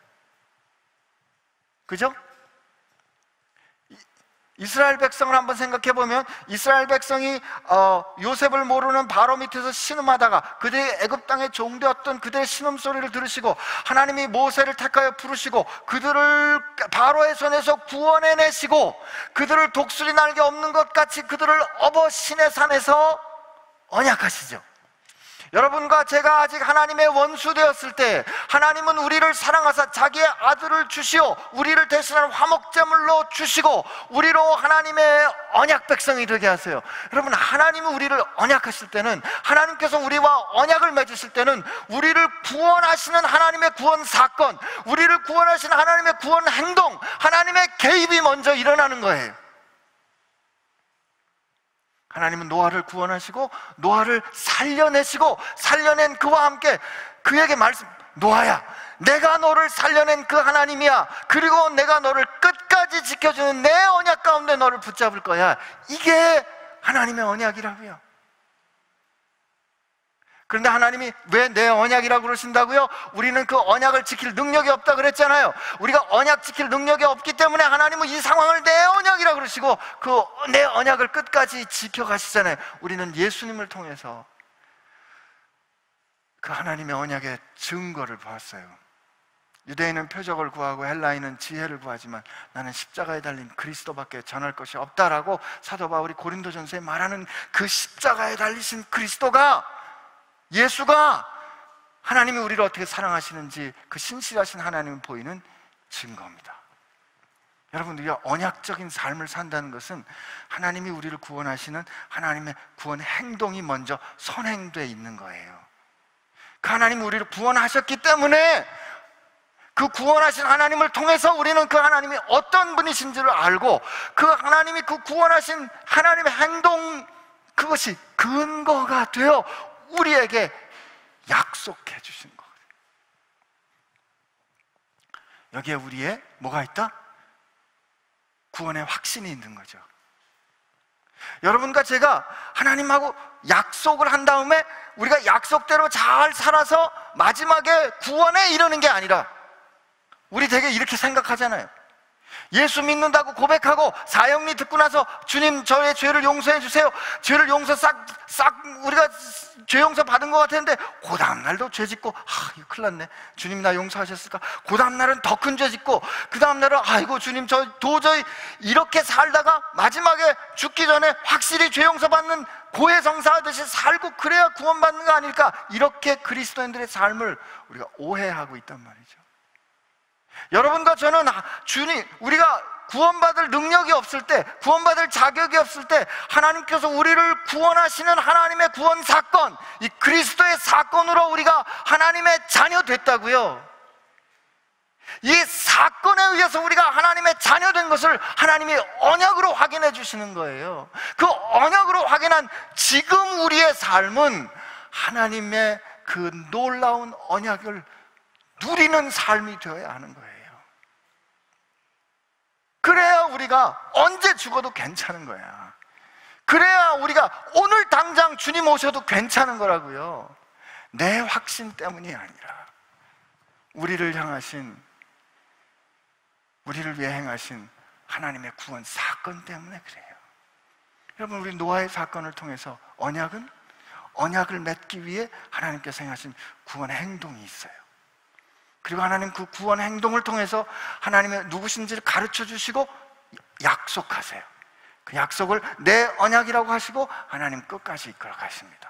그죠? 이스라엘 백성을 한번 생각해 보면, 이스라엘 백성이 요셉을 모르는 바로 밑에서 신음하다가 그들이 애굽 땅에 종되었던 그들의 신음소리를 들으시고 하나님이 모세를 택하여 부르시고 그들을 바로의 손에서 구원해내시고 그들을 독수리 날개 없는 것 같이 그들을 업어 시내 산에서 언약하시죠. 여러분과 제가 아직 하나님의 원수 되었을 때 하나님은 우리를 사랑하사 자기의 아들을 주시오, 우리를 대신하는 화목제물로 주시고 우리로 하나님의 언약 백성이 되게 하세요. 여러분, 하나님이 우리를 언약하실 때는, 하나님께서 우리와 언약을 맺으실 때는 우리를 구원하시는 하나님의 구원 사건, 우리를 구원하시는 하나님의 구원 행동, 하나님의 개입이 먼저 일어나는 거예요. 하나님은 노아를 구원하시고 노아를 살려내시고 살려낸 그와 함께 그에게 노아야, 내가 너를 살려낸 그 하나님이야. 그리고 내가 너를 끝까지 지켜주는 내 언약 가운데 너를 붙잡을 거야. 이게 하나님의 언약이라고요. 그런데 하나님이 왜 내 언약이라고 그러신다고요? 우리는 그 언약을 지킬 능력이 없다 그랬잖아요. 우리가 언약 지킬 능력이 없기 때문에 하나님은 이 상황을 내 언약이라고 그러시고 그 내 언약을 끝까지 지켜가시잖아요. 우리는 예수님을 통해서 그 하나님의 언약의 증거를 보았어요. 유대인은 표적을 구하고 헬라인은 지혜를 구하지만 나는 십자가에 달린 그리스도밖에 전할 것이 없다라고 사도 바울이 고린도전서에 말하는 그 십자가에 달리신 그리스도가, 예수가 하나님이 우리를 어떻게 사랑하시는지 그 신실하신 하나님을 보이는 증거입니다. 여러분, 우리가 언약적인 삶을 산다는 것은 하나님이 우리를 구원하시는 하나님의 구원 행동이 먼저 선행되어 있는 거예요. 그 하나님이 우리를 구원하셨기 때문에 그 구원하신 하나님을 통해서 우리는 그 하나님이 어떤 분이신지를 알고 그 하나님이 그 구원하신 하나님의 행동, 그것이 근거가 되어 우리에게 약속해 주신 거예요. 여기에 우리의 뭐가 있다? 구원의 확신이 있는 거죠. 여러분과 제가 하나님하고 약속을 한 다음에 우리가 약속대로 잘 살아서 마지막에 구원에 이르는 게 아니라, 우리 되게 이렇게 생각하잖아요. 예수 믿는다고 고백하고 사형리 듣고 나서 주님 저의 죄를 용서해 주세요. 죄를 용서 싹 우리가 죄 용서 받은 것 같았는데 그 다음날도 죄 짓고, 이거 큰일 났네. 주님 나 용서하셨을까? 그 다음날은 더 큰 죄 짓고, 그 다음날은 아이고 주님 저 도저히, 이렇게 살다가 마지막에 죽기 전에 확실히 죄 용서 받는 고해성사하듯이 살고 그래야 구원받는 거 아닐까? 이렇게 그리스도인들의 삶을 우리가 오해하고 있단 말이죠. 여러분과 저는 주님, 우리가 구원받을 능력이 없을 때, 구원받을 자격이 없을 때 하나님께서 우리를 구원하시는 하나님의 구원 사건, 이 그리스도의 사건으로 우리가 하나님의 자녀 됐다고요. 이 사건에 의해서 우리가 하나님의 자녀 된 것을 하나님이 언약으로 확인해 주시는 거예요. 그 언약으로 확인한 지금 우리의 삶은 하나님의 그 놀라운 언약을 누리는 삶이 되어야 하는 거예요. 그래야 우리가 언제 죽어도 괜찮은 거야. 그래야 우리가 오늘 당장 주님 오셔도 괜찮은 거라고요. 내 확신 때문이 아니라 우리를 향하신, 우리를 위해 행하신 하나님의 구원 사건 때문에 그래요. 여러분, 우리 노아의 사건을 통해서 언약을 맺기 위해 하나님께서 행하신 구원의 행동이 있어요. 그리고 하나님 그 구원 행동을 통해서 하나님의 누구신지를 가르쳐 주시고 약속하세요. 그 약속을 내 언약이라고 하시고 하나님 끝까지 이끌어 가십니다.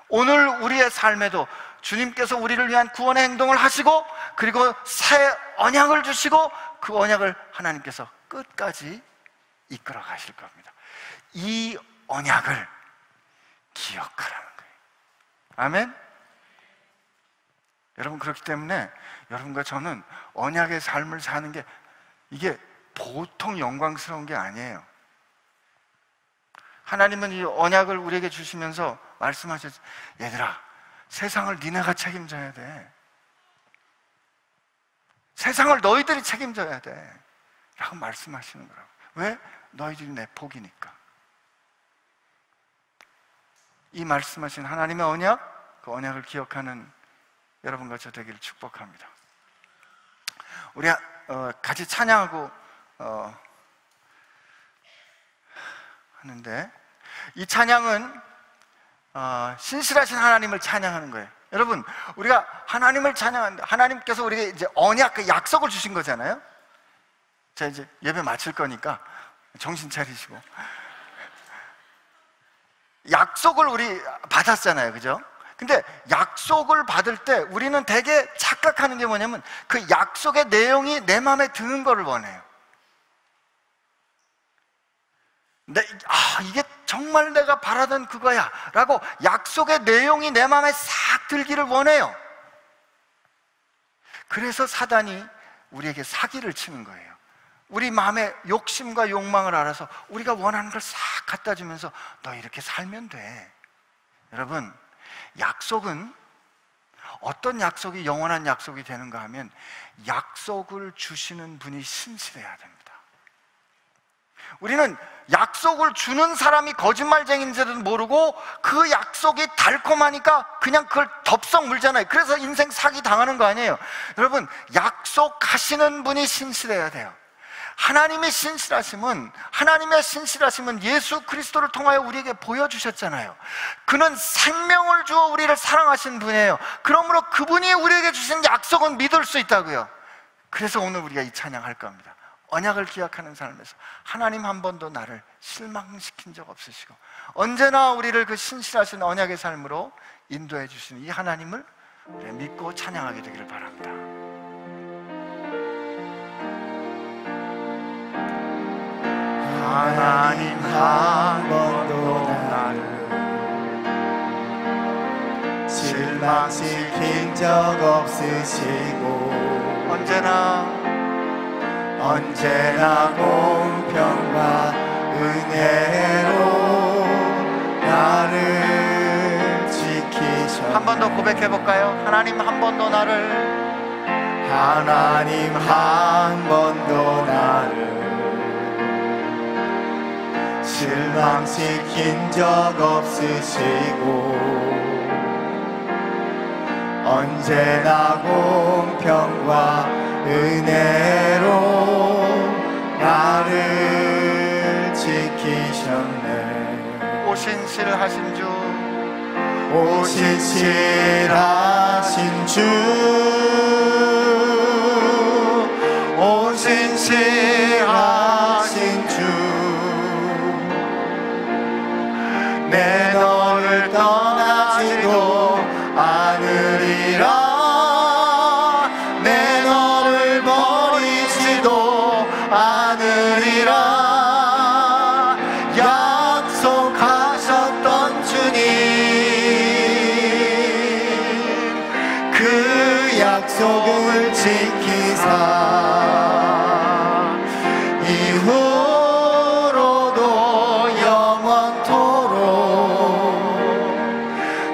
오늘 우리의 삶에도 주님께서 우리를 위한 구원의 행동을 하시고, 그리고 새 언약을 주시고 그 언약을 하나님께서 끝까지 이끌어 가실 겁니다. 이 언약을 기억하라는 거예요. 아멘? 여러분, 그렇기 때문에 여러분과 저는 언약의 삶을 사는 게 이게 보통 영광스러운 게 아니에요. 하나님은 이 언약을 우리에게 주시면서 말씀하셨죠. 얘들아, 세상을 니네가 책임져야 돼. 세상을 너희들이 책임져야 돼 라고 말씀하시는 거라고. 왜? 너희들이 내 복이니까. 이 말씀하신 하나님의 언약, 그 언약을 기억하는 여러분과 저 되기를 축복합니다. 우리 같이 찬양하고 하는데, 이 찬양은 신실하신 하나님을 찬양하는 거예요. 여러분, 우리가 하나님을 찬양하는데 하나님께서 우리에게 이제 언약, 그 약속을 주신 거잖아요. 자, 이제 예배 마칠 거니까 정신 차리시고. 약속을 우리 받았잖아요, 그죠? 근데 약속을 받을 때 우리는 되게 착각하는 게 뭐냐면, 그 약속의 내용이 내 마음에 드는 거를 원해요. 이게 정말 내가 바라던 그거야 라고 약속의 내용이 내 마음에 싹 들기를 원해요. 그래서 사단이 우리에게 사기를 치는 거예요. 우리 마음의 욕심과 욕망을 알아서 우리가 원하는 걸 싹 갖다 주면서 너 이렇게 살면 돼. 여러분, 약속은, 어떤 약속이 영원한 약속이 되는가 하면 약속을 주시는 분이 신실해야 됩니다. 우리는 약속을 주는 사람이 거짓말쟁이인지도 모르고 그 약속이 달콤하니까 그냥 그걸 덥석 물잖아요. 그래서 인생 사기 당하는 거 아니에요. 여러분, 약속하시는 분이 신실해야 돼요. 하나님의 신실하심은 예수 그리스도를 통하여 우리에게 보여주셨잖아요. 그는 생명을 주어 우리를 사랑하신 분이에요. 그러므로 그분이 우리에게 주신 약속은 믿을 수 있다고요. 그래서 오늘 우리가 이 찬양할 겁니다. 언약을 기억하는 삶에서 하나님 한 번도 나를 실망시킨 적 없으시고 언제나 우리를 그 신실하신 언약의 삶으로 인도해 주시는 이 하나님을 믿고 찬양하게 되기를 바랍니다. 하나님 한 번도 나를 실망시킨 적 없으시고 언제나 공평과 은혜로 나를 지키셨네. 한 번 더 고백해 볼까요? 하나님 한 번도 나를 실망시킨 적 없으시고 언제나 공평과 은혜로 나를 지키셨네. 오신실하신 주, 오신실하신 주, 오신실하신 주, 내 너를 떠나지도 않으리라. 내 너를 버리지도 않으리라. 약속하셨던 주님, 그 약속을 지키사 이후로도 영원토록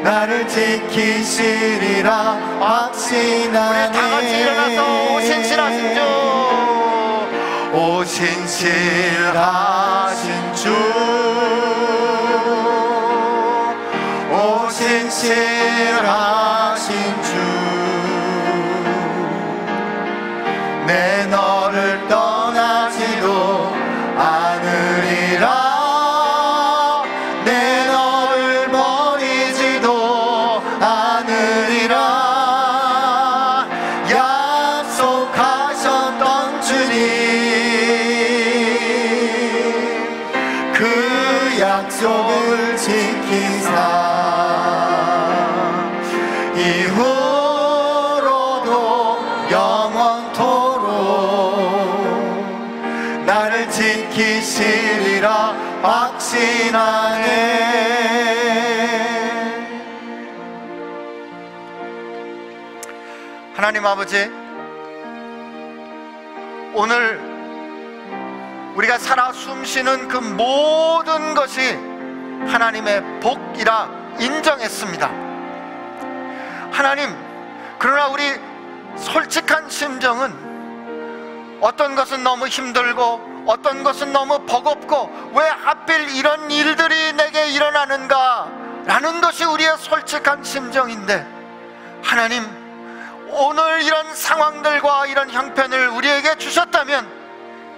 나를 지키시리라 확신하네. 우리 다 같이 일어나서 오신실하신 주, 오신실하신 주, 오신실하신 주, 내 너를 떠나지도 않으리라. 내 너를 버리지도 않으리라. 약속하셨던 주님, 그 약속을 지키사 이후로도 영원토록 나를 지키시리라 확신하네. 하나님 아버지, 오늘 우리가 살아 숨쉬는 그 모든 것이 하나님의 복이라 인정했습니다. 하나님, 그러나 우리 솔직한 심정은 어떤 것은 너무 힘들고 어떤 것은 너무 버겁고 왜 하필 이런 일들이 내게 일어나는가 라는 것이 우리의 솔직한 심정인데, 하나님, 오늘 이런 상황들과 이런 형편을 우리에게 주셨다면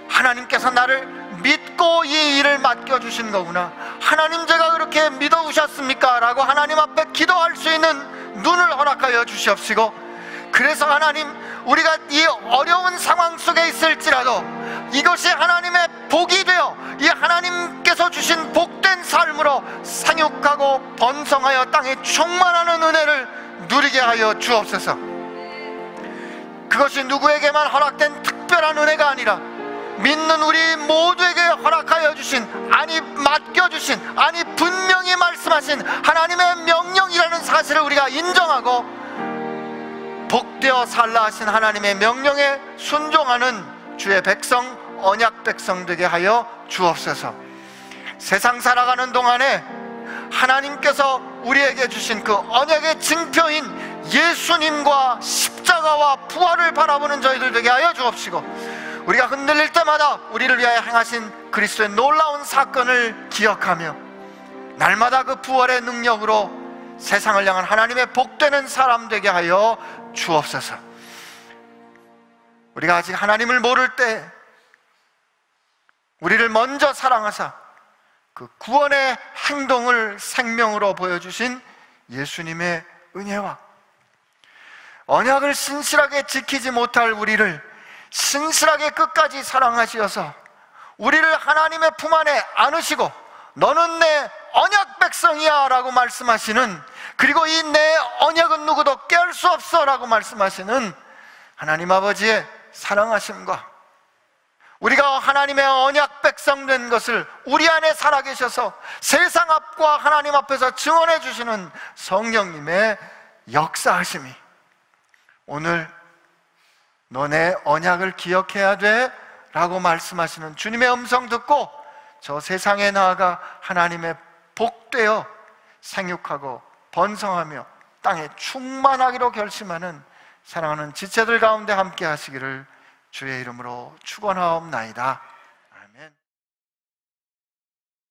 하나님께서 나를 믿고 이 일을 맡겨주신 거구나, 하나님 제가 그렇게 믿어오셨습니까? 라고 하나님 앞에 기도할 수 있는 눈을 허락하여 주시옵시고, 그래서 하나님, 우리가 이 어려운 상황 속에 있을지라도 이것이 하나님의 복이 되어 이 하나님께서 주신 복된 삶으로 생육하고 번성하여 땅에 충만하는 은혜를 누리게 하여 주옵소서. 그것이 누구에게만 허락된 특별한 은혜가 아니라 믿는 우리 모두에게 허락하여 주신, 아니 맡겨주신, 아니 분명히 말씀하신 하나님의 명령이라는 사실을 우리가 인정하고 복되어 살라 하신 하나님의 명령에 순종하는 주의 백성, 언약 백성 되게 하여 주옵소서. 세상 살아가는 동안에 하나님께서 우리에게 주신 그 언약의 징표인 예수님과 십자가와 부활을 바라보는 저희들 되게 하여 주옵시고, 우리가 흔들릴 때마다 우리를 위하여 행하신 그리스도의 놀라운 사건을 기억하며 날마다 그 부활의 능력으로 세상을 향한 하나님의 복되는 사람 되게 하여 주옵소서. 우리가 아직 하나님을 모를 때 우리를 먼저 사랑하사 그 구원의 행동을 생명으로 보여주신 예수님의 은혜와 언약을 신실하게 지키지 못할 우리를 신실하게 끝까지 사랑하시어서 우리를 하나님의 품 안에 안으시고 너는 내 언약 백성이야 라고 말씀하시는, 그리고 이 내 언약은 누구도 깰 수 없어 라고 말씀하시는 하나님 아버지의 사랑하심과 우리가 하나님의 언약 백성 된 것을 우리 안에 살아계셔서 세상 앞과 하나님 앞에서 증언해 주시는 성령님의 역사하심이 오늘 너네 언약을 기억해야 돼 라고 말씀하시는 주님의 음성 듣고 저 세상에 나아가 하나님의 복되어 생육하고 번성하며 땅에 충만하기로 결심하는 사랑하는 지체들 가운데 함께 하시기를 주의 이름으로 축원하옵나이다.